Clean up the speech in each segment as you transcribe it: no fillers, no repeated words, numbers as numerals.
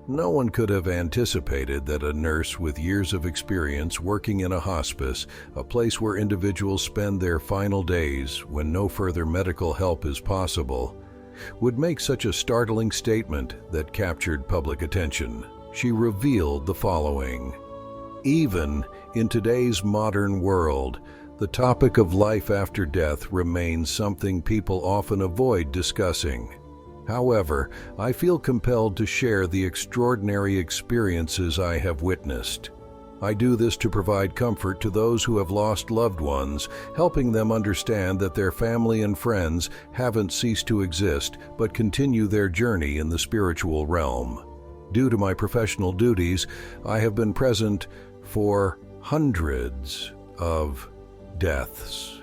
No one could have anticipated that a nurse with years of experience working in a hospice, a place where individuals spend their final days when no further medical help is possible, would make such a startling statement that captured public attention. She revealed the following: "Even in today's modern world, the topic of life after death remains something people often avoid discussing. However, I feel compelled to share the extraordinary experiences I have witnessed. I do this to provide comfort to those who have lost loved ones, helping them understand that their family and friends haven't ceased to exist but continue their journey in the spiritual realm. Due to my professional duties, I have been present for hundreds of deaths.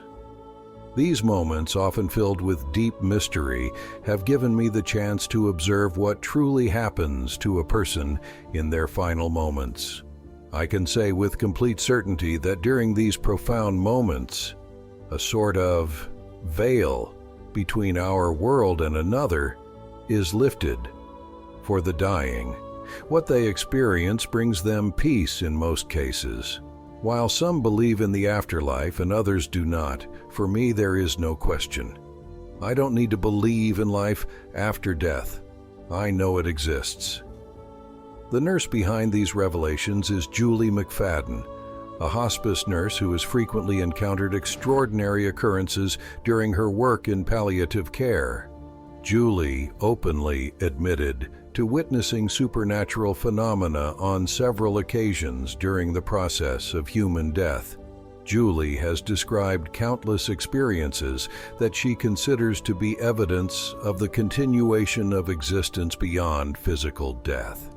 These moments, often filled with deep mystery, have given me the chance to observe what truly happens to a person in their final moments. I can say with complete certainty that during these profound moments, a sort of veil between our world and another is lifted. For the dying, what they experience brings them peace in most cases. While some believe in the afterlife and others do not, for me there is no question. I don't need to believe in life after death. I know it exists." The nurse behind these revelations is Julie McFadden, a hospice nurse who has frequently encountered extraordinary occurrences during her work in palliative care. Julie openly admitted to witnessing supernatural phenomena on several occasions during the process of human death. Julie has described countless experiences that she considers to be evidence of the continuation of existence beyond physical death.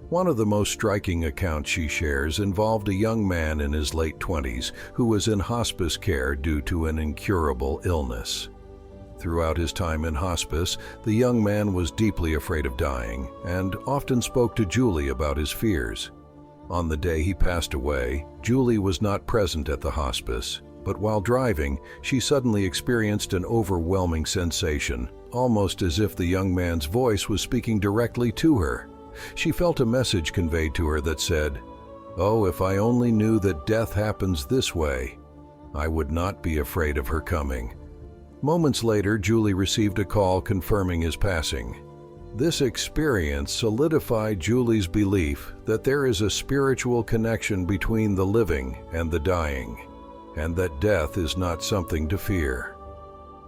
One of the most striking accounts she shares involved a young man in his late 20s who was in hospice care due to an incurable illness. Throughout his time in hospice, the young man was deeply afraid of dying and often spoke to Julie about his fears. On the day he passed away, Julie was not present at the hospice, but while driving, she suddenly experienced an overwhelming sensation, almost as if the young man's voice was speaking directly to her. She felt a message conveyed to her that said, "Oh, if I only knew that death happens this way, I would not be afraid of her coming." Moments later, Julie received a call confirming his passing. This experience solidified Julie's belief that there is a spiritual connection between the living and the dying, and that death is not something to fear.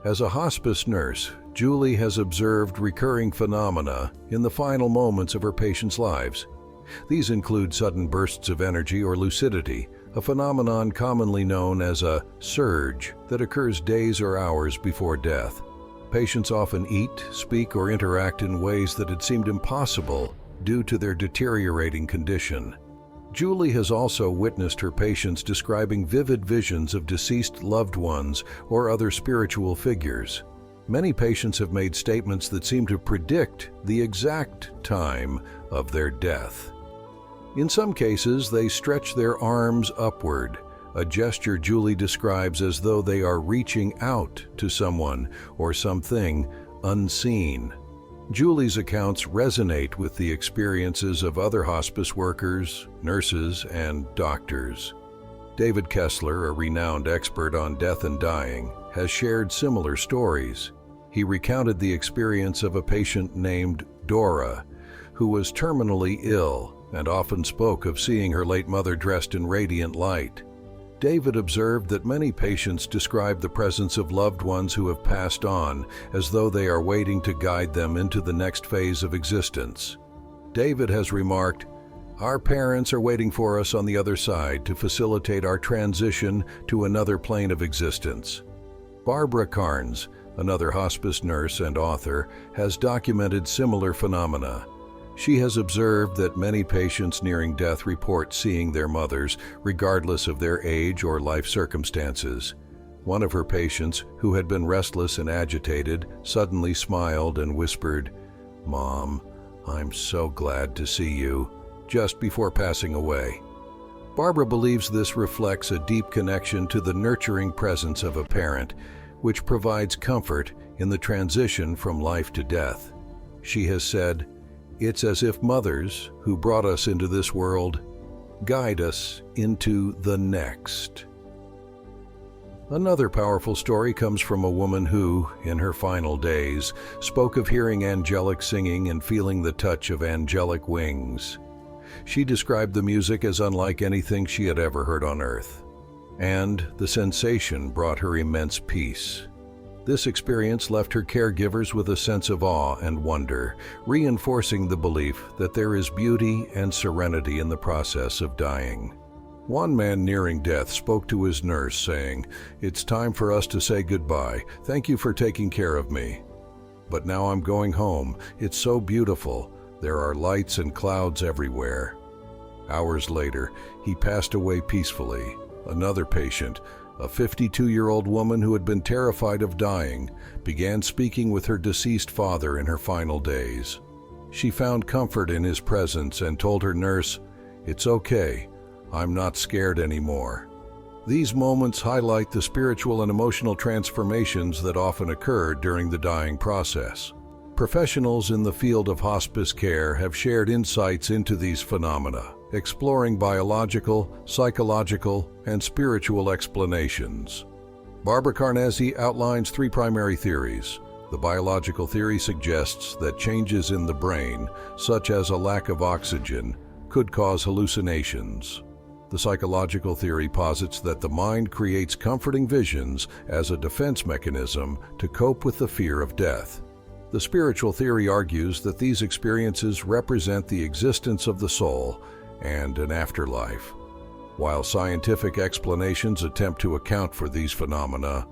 As a hospice nurse, Julie has observed recurring phenomena in the final moments of her patients' lives. These include sudden bursts of energy or lucidity, a phenomenon commonly known as a surge that occurs days or hours before death. Patients often eat, speak, or interact in ways that had seemed impossible due to their deteriorating condition. Julie has also witnessed her patients describing vivid visions of deceased loved ones or other spiritual figures. Many patients have made statements that seem to predict the exact time of their death. In some cases, they stretch their arms upward, a gesture Julie describes as though they are reaching out to someone or something unseen. Julie's accounts resonate with the experiences of other hospice workers, nurses, and doctors. David Kessler, a renowned expert on death and dying, has shared similar stories. He recounted the experience of a patient named Dora, who was terminally ill and often spoke of seeing her late mother dressed in radiant light. David observed that many patients describe the presence of loved ones who have passed on as though they are waiting to guide them into the next phase of existence. David has remarked, "Our parents are waiting for us on the other side to facilitate our transition to another plane of existence." Barbara Carnes, another hospice nurse and author, has documented similar phenomena. She has observed that many patients nearing death report seeing their mothers, regardless of their age or life circumstances. One of her patients, who had been restless and agitated, suddenly smiled and whispered, "Mom, I'm so glad to see you," just before passing away. Barbara believes this reflects a deep connection to the nurturing presence of a parent, which provides comfort in the transition from life to death. She has said, It's as if mothers, who brought us into this world, guide us into the next. Another powerful story comes from a woman who, in her final days, spoke of hearing angelic singing and feeling the touch of angelic wings. She described the music as unlike anything she had ever heard on earth, and the sensation brought her immense peace. This experience left her caregivers with a sense of awe and wonder, reinforcing the belief that there is beauty and serenity in the process of dying. One man nearing death spoke to his nurse, saying, "It's time for us to say goodbye. Thank you for taking care of me. But now I'm going home. It's so beautiful. There are lights and clouds everywhere." Hours later, he passed away peacefully. Another patient, a 52-year-old woman who had been terrified of dying, began speaking with her deceased father in her final days. She found comfort in his presence and told her nurse, "It's okay. I'm not scared anymore." These moments highlight the spiritual and emotional transformations that often occur during the dying process. Professionals in the field of hospice care have shared insights into these phenomena, exploring biological, psychological, and spiritual explanations. Barbara Carnesi outlines 3 primary theories. The biological theory suggests that changes in the brain, such as a lack of oxygen, could cause hallucinations. The psychological theory posits that the mind creates comforting visions as a defense mechanism to cope with the fear of death. The spiritual theory argues that these experiences represent the existence of the soul and an afterlife. While scientific explanations attempt to account for these phenomena,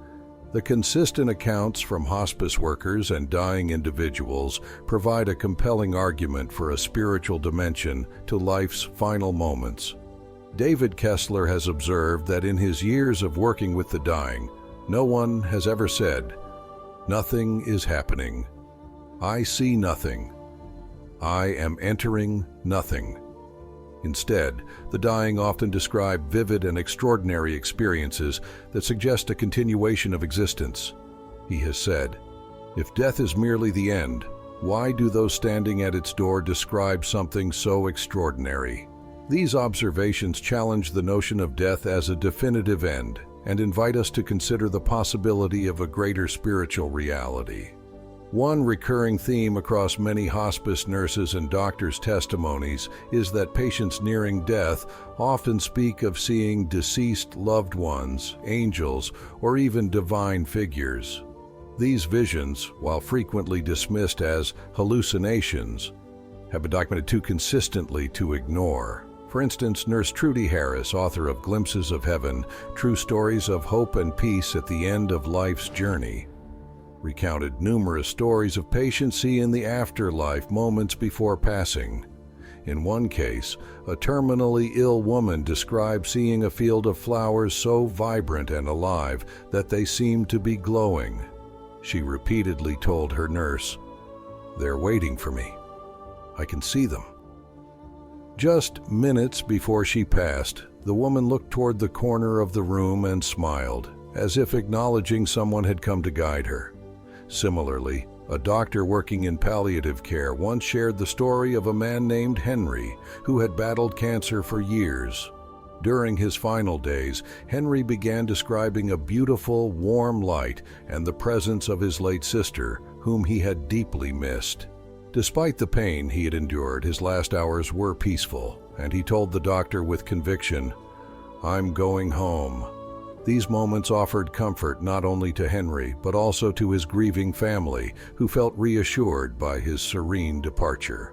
the consistent accounts from hospice workers and dying individuals provide a compelling argument for a spiritual dimension to life's final moments. David Kessler has observed that in his years of working with the dying, no one has ever said, "Nothing is happening. I see nothing. I am entering nothing." Instead, the dying often describe vivid and extraordinary experiences that suggest a continuation of existence. He has said, "If death is merely the end, why do those standing at its door describe something so extraordinary?" These observations challenge the notion of death as a definitive end and invite us to consider the possibility of a greater spiritual reality. One recurring theme across many hospice nurses and doctors' testimonies is that patients nearing death often speak of seeing deceased loved ones, angels, or even divine figures. These visions, while frequently dismissed as hallucinations, have been documented too consistently to ignore. For instance, Nurse Trudy Harris, author of Glimpses of Heaven, True Stories of Hope and Peace at the End of Life's Journey, recounted numerous stories of patients seeing in the afterlife moments before passing. In one case, a terminally ill woman described seeing a field of flowers so vibrant and alive that they seemed to be glowing. She repeatedly told her nurse, "They're waiting for me. I can see them." Just minutes before she passed, the woman looked toward the corner of the room and smiled, as if acknowledging someone had come to guide her. Similarly, a doctor working in palliative care once shared the story of a man named Henry who had battled cancer for years. During his final days, Henry began describing a beautiful, warm light and the presence of his late sister, whom he had deeply missed. Despite the pain he had endured, his last hours were peaceful, and he told the doctor with conviction, "I'm going home." These moments offered comfort not only to Henry, but also to his grieving family, who felt reassured by his serene departure.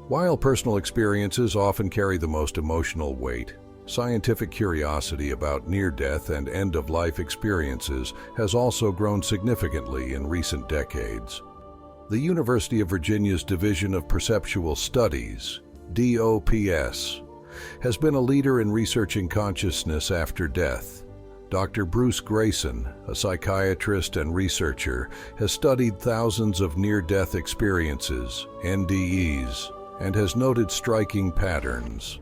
While personal experiences often carry the most emotional weight, scientific curiosity about near-death and end-of-life experiences has also grown significantly in recent decades. The University of Virginia's Division of Perceptual Studies, DOPS, has been a leader in researching consciousness after death. Dr. Bruce Grayson, a psychiatrist and researcher, has studied thousands of near-death experiences, NDEs, and has noted striking patterns.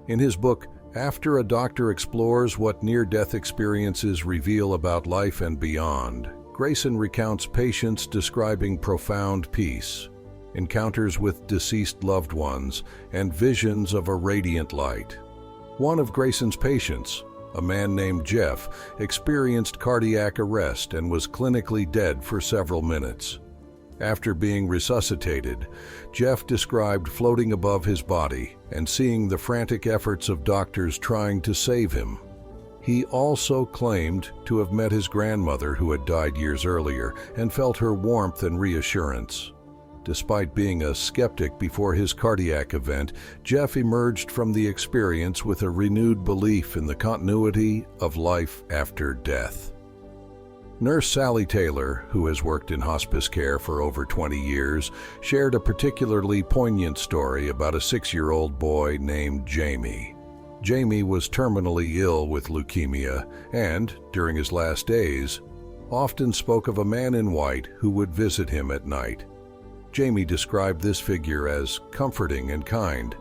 In his book, After a Doctor Explores What Near-Death Experiences Reveal About Life and Beyond, Grayson recounts patients describing profound peace, encounters with deceased loved ones, and visions of a radiant light. One of Grayson's patients, a man named Jeff, experienced cardiac arrest and was clinically dead for several minutes. After being resuscitated, Jeff described floating above his body and seeing the frantic efforts of doctors trying to save him. He also claimed to have met his grandmother, who had died years earlier, and felt her warmth and reassurance. Despite being a skeptic before his cardiac event, Jeff emerged from the experience with a renewed belief in the continuity of life after death. Nurse Sally Taylor, who has worked in hospice care for over 20 years, shared a particularly poignant story about a 6-year-old boy named Jamie. Jamie was terminally ill with leukemia and, during his last days, often spoke of a man in white who would visit him at night. Jamie described this figure as comforting and kind,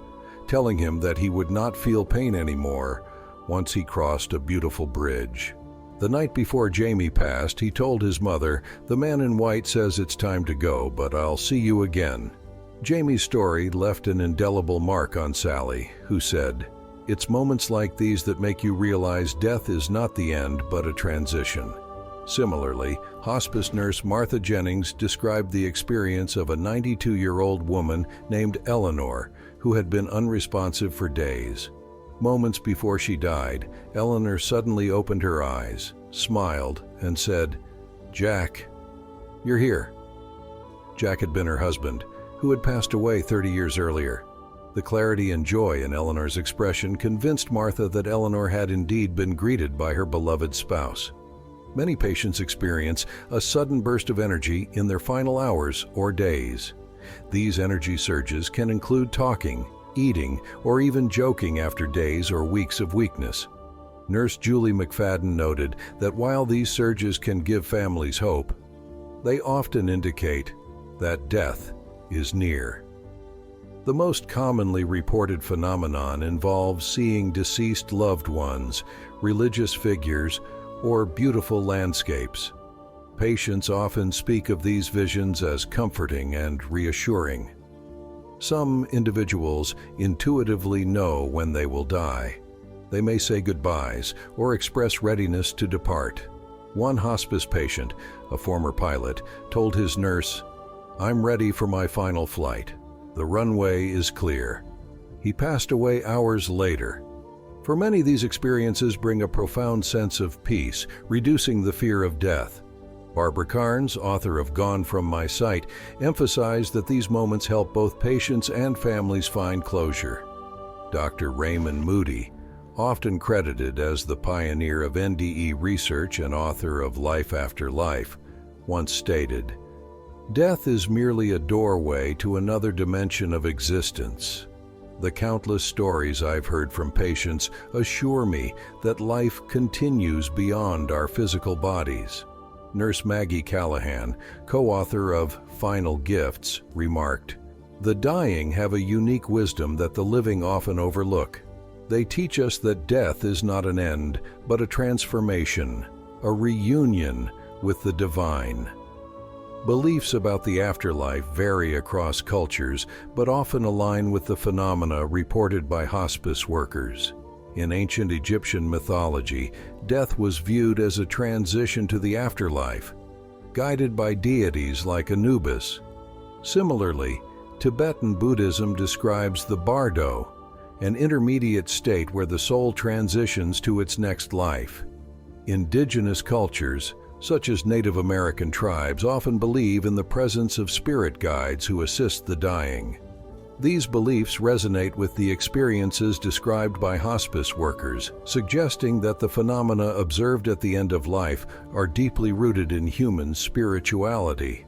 telling him that he would not feel pain anymore once he crossed a beautiful bridge. The night before Jamie passed, he told his mother, "The man in white says it's time to go, but I'll see you again." Jamie's story left an indelible mark on Sally, who said, "It's moments like these that make you realize death is not the end, but a transition." Similarly, hospice nurse Martha Jennings described the experience of a 92-year-old woman named Eleanor, who had been unresponsive for days. Moments before she died, Eleanor suddenly opened her eyes, smiled, and said, "Jack, you're here." Jack had been her husband, who had passed away 30 years earlier. The clarity and joy in Eleanor's expression convinced Martha that Eleanor had indeed been greeted by her beloved spouse. Many patients experience a sudden burst of energy in their final hours or days. These energy surges can include talking, eating, or even joking after days or weeks of weakness. Nurse Julie McFadden noted that while these surges can give families hope, they often indicate that death is near. The most commonly reported phenomenon involves seeing deceased loved ones, religious figures, or beautiful landscapes. Patients often speak of these visions as comforting and reassuring. Some individuals intuitively know when they will die. They may say goodbyes or express readiness to depart. One hospice patient, a former pilot, told his nurse, "I'm ready for my final flight. The runway is clear." He passed away hours later. For many, these experiences bring a profound sense of peace, reducing the fear of death. Barbara Carnes, author of Gone From My Sight, emphasized that these moments help both patients and families find closure. Dr. Raymond Moody, often credited as the pioneer of NDE research and author of Life After Life, once stated, "Death is merely a doorway to another dimension of existence. The countless stories I've heard from patients assure me that life continues beyond our physical bodies." Nurse Maggie Callahan, co-author of Final Gifts, remarked, "The dying have a unique wisdom that the living often overlook. They teach us that death is not an end, but a transformation, a reunion with the divine." Beliefs about the afterlife vary across cultures, but often align with the phenomena reported by hospice workers. In ancient Egyptian mythology, death was viewed as a transition to the afterlife, guided by deities like Anubis. Similarly, Tibetan Buddhism describes the bardo, an intermediate state where the soul transitions to its next life. Indigenous cultures, such as Native American tribes, often believe in the presence of spirit guides who assist the dying. These beliefs resonate with the experiences described by hospice workers, suggesting that the phenomena observed at the end of life are deeply rooted in human spirituality.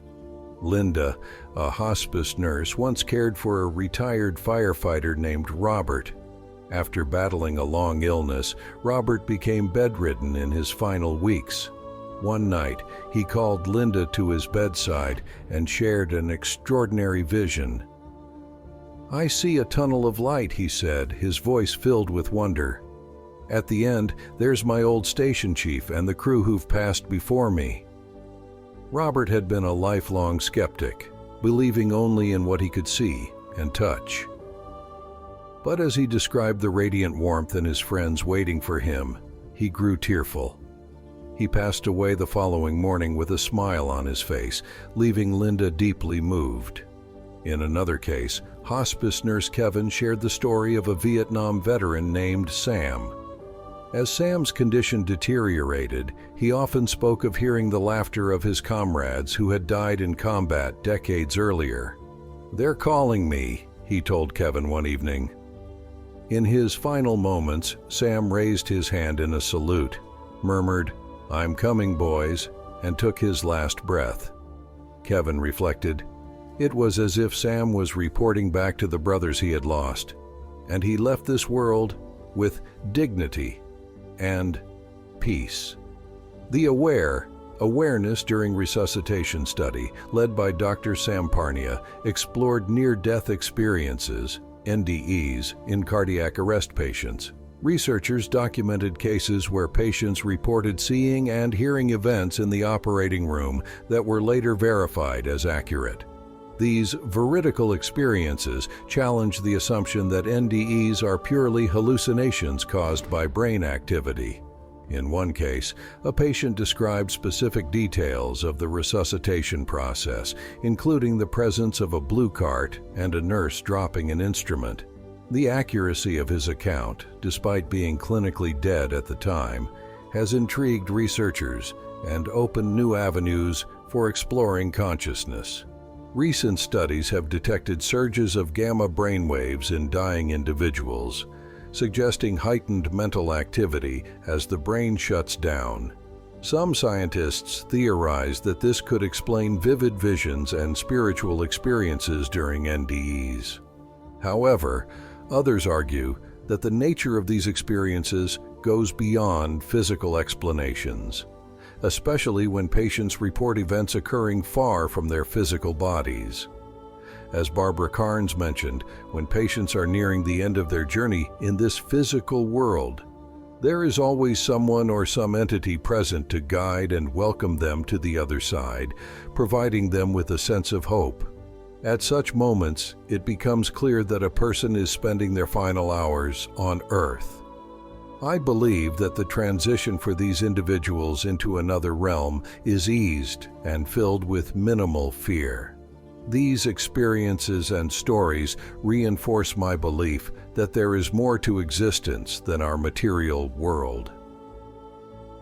Linda, a hospice nurse, once cared for a retired firefighter named Robert. After battling a long illness, Robert became bedridden in his final weeks. One night, he called Linda to his bedside and shared an extraordinary vision. "I see a tunnel of light," he said, his voice filled with wonder. "At the end, there's my old station chief and the crew who've passed before me." Robert had been a lifelong skeptic. believing only in what he could see and touch. But as he described the radiant warmth and his friends waiting for him, he grew tearful. He passed away the following morning with a smile on his face, leaving Linda deeply moved. In another case, hospice nurse Kevin shared the story of a Vietnam veteran named Sam. As Sam's condition deteriorated, he often spoke of hearing the laughter of his comrades who had died in combat decades earlier. "They're calling me," he told Kevin one evening. In his final moments, Sam raised his hand in a salute, murmured, "I'm coming, boys," and took his last breath. Kevin reflected, it was as if Sam was reporting back to the brothers he had lost, and he left this world with dignity and peace. The Awareness during Resuscitation study, led by Dr. Sam Parnia, explored near-death experiences, NDEs, in cardiac arrest patients. Researchers documented cases where patients reported seeing and hearing events in the operating room that were later verified as accurate. These veridical experiences challenge the assumption that NDEs are purely hallucinations caused by brain activity. In one case, a patient described specific details of the resuscitation process, including the presence of a blue cart and a nurse dropping an instrument. The accuracy of his account, despite being clinically dead at the time, has intrigued researchers and opened new avenues for exploring consciousness. Recent studies have detected surges of gamma brainwaves in dying individuals, suggesting heightened mental activity as the brain shuts down. Some scientists theorize that this could explain vivid visions and spiritual experiences during NDEs. However, others argue that the nature of these experiences goes beyond physical explanations, especially when patients report events occurring far from their physical bodies. As Barbara Carnes mentioned, when patients are nearing the end of their journey in this physical world, there is always someone or some entity present to guide and welcome them to the other side, providing them with a sense of hope. At such moments, it becomes clear that a person is spending their final hours on Earth. I believe that the transition for these individuals into another realm is eased and filled with minimal fear. These experiences and stories reinforce my belief that there is more to existence than our material world.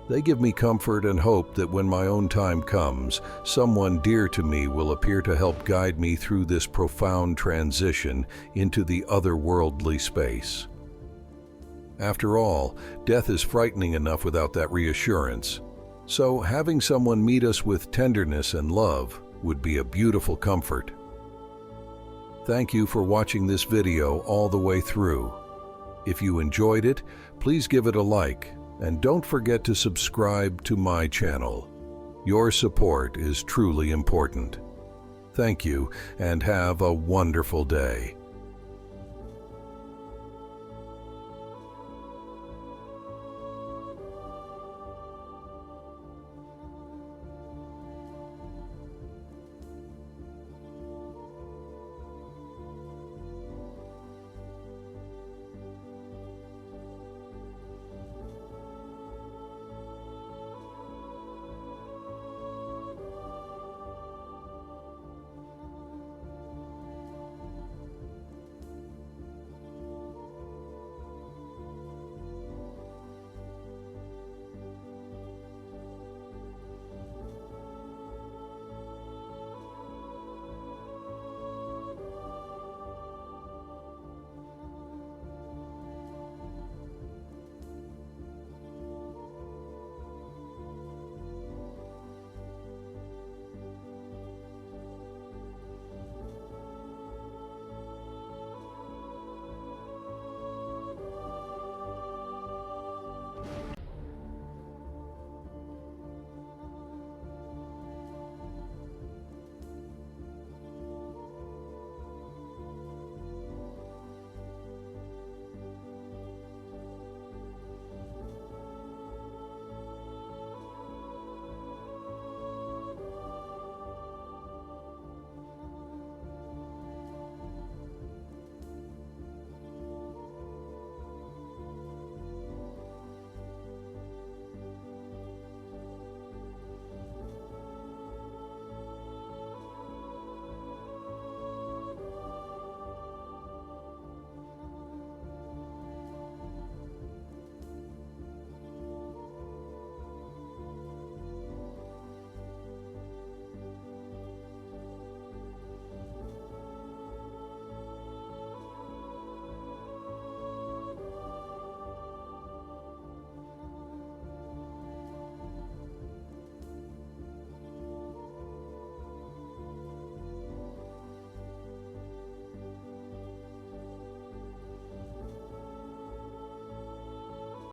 They give me comfort and hope that when my own time comes, someone dear to me will appear to help guide me through this profound transition into the otherworldly space. After all, death is frightening enough without that reassurance, so having someone meet us with tenderness and love would be a beautiful comfort. Thank you for watching this video all the way through. If you enjoyed it, please give it a like, and don't forget to subscribe to my channel. Your support is truly important. Thank you, and have a wonderful day.